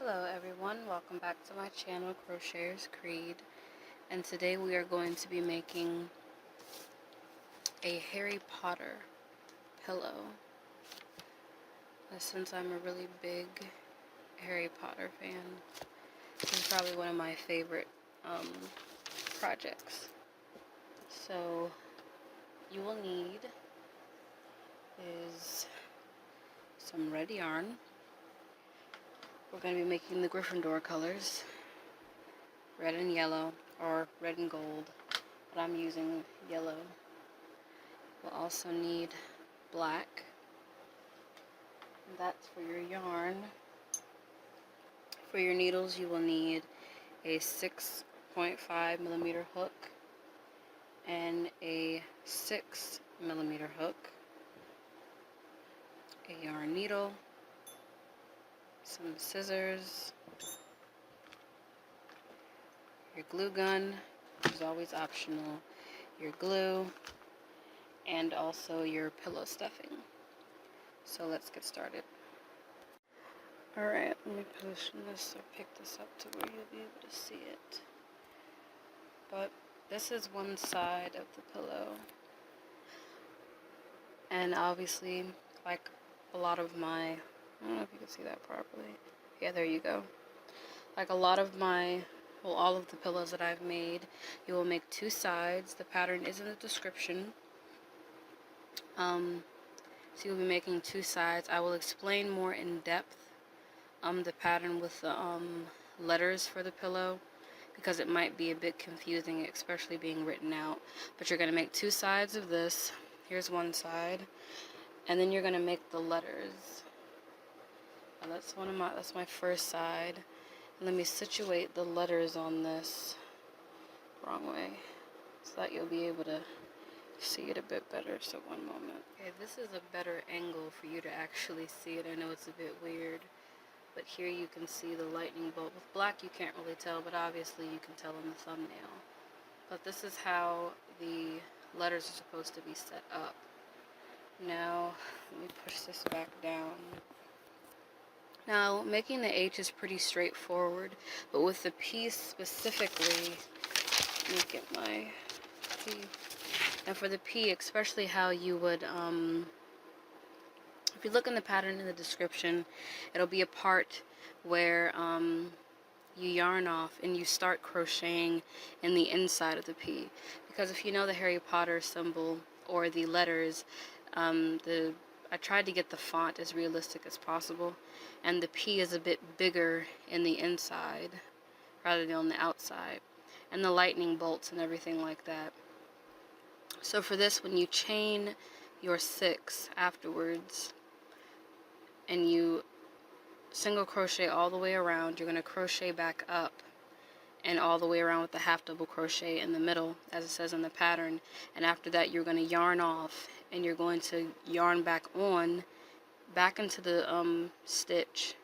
Hello everyone, welcome back to my channel, Crocheters Creed, and today we are going to be making a Harry Potter pillow. Since I'm a really big Harry Potter fan, this is probably one of my favorite projects. So you will need is some red yarn. We're going to be making the Gryffindor colors, red and yellow, or red and gold, but I'm using yellow. We'll also need black, and that's for your yarn. For your needles, you will need a 6.5mm hook and a 6mm hook, a yarn needle, some scissors, your glue gun, which is always optional, your glue, and also your pillow stuffing. So let's get started. Alright, let me position this or pick this up to where you'll be able to see it. But this is one side of the pillow. And obviously, like a lot of my, I don't know if you can see that properly. Yeah, there you go. Like a lot of my, well, all of the pillows that I've made, you will make two sides. The pattern is in the description. So you'll be making two sides. I will explain more in depth the pattern with the letters for the pillow, because it might be a bit confusing, especially being written out. But you're going to make two sides of this. Here's one side, and then you're going to make the letters. Now that's my first side. And let me situate the letters on this wrong way so that you'll be able to see it a bit better. So one moment. Okay, this is a better angle for you to actually see it. I know it's a bit weird, but here you can see the lightning bolt. With black you can't really tell, but obviously you can tell in the thumbnail. But this is how the letters are supposed to be set up. Now, let me push this back down. Now, making the H is pretty straightforward, but with the P specifically, let me get my P. And for the P, especially how you would, if you look in the pattern in the description, it'll be a part where you yarn off and you start crocheting in the inside of the P. Because if you know the Harry Potter symbol or the letters, I tried to get the font as realistic as possible, and the P is a bit bigger in the inside rather than on the outside, and the lightning bolts and everything like that. So for this, when you chain your 6 afterwards and you single crochet all the way around, you're going to crochet back up and all the way around with the half double crochet in the middle, as it says in the pattern. And after that, you're going to yarn off and you're going to yarn back into the stitch,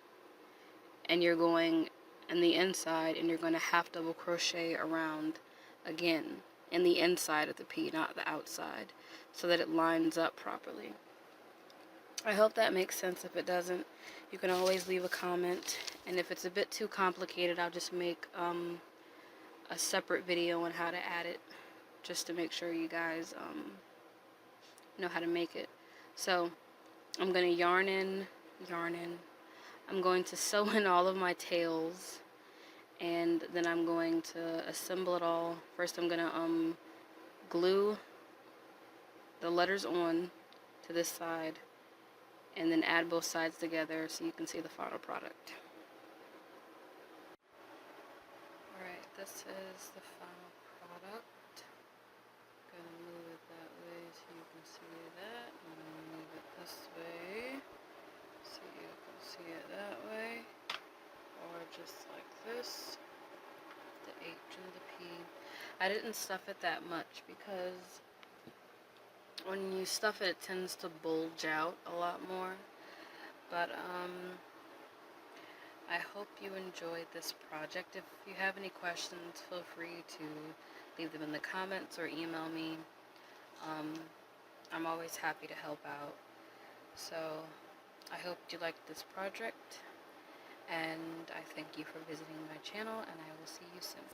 and you're going in the inside and you're going to half double crochet around again in the inside of the P, not the outside, so that it lines up properly. I hope that makes sense. If it doesn't, you can always leave a comment, and if it's a bit too complicated, I'll just make a separate video on how to add it, just to make sure you guys know how to make it. So I'm going to yarn in. I'm going to sew in all of my tails, and then I'm going to assemble it all. First I'm going to glue the letters on to this side, and then add both sides together so you can see the final product. Alright, this is the final product. I'm going to move it that way so you can see that. I'm going to move it this way so you can see it that way. Or just like this. The H and the P. I didn't stuff it that much because when you stuff it, it tends to bulge out a lot more. But I hope you enjoyed this project. If you have any questions, feel free to leave them in the comments or email me. I'm always happy to help out. So I hope you liked this project, and I thank you for visiting my channel, and I will see you soon.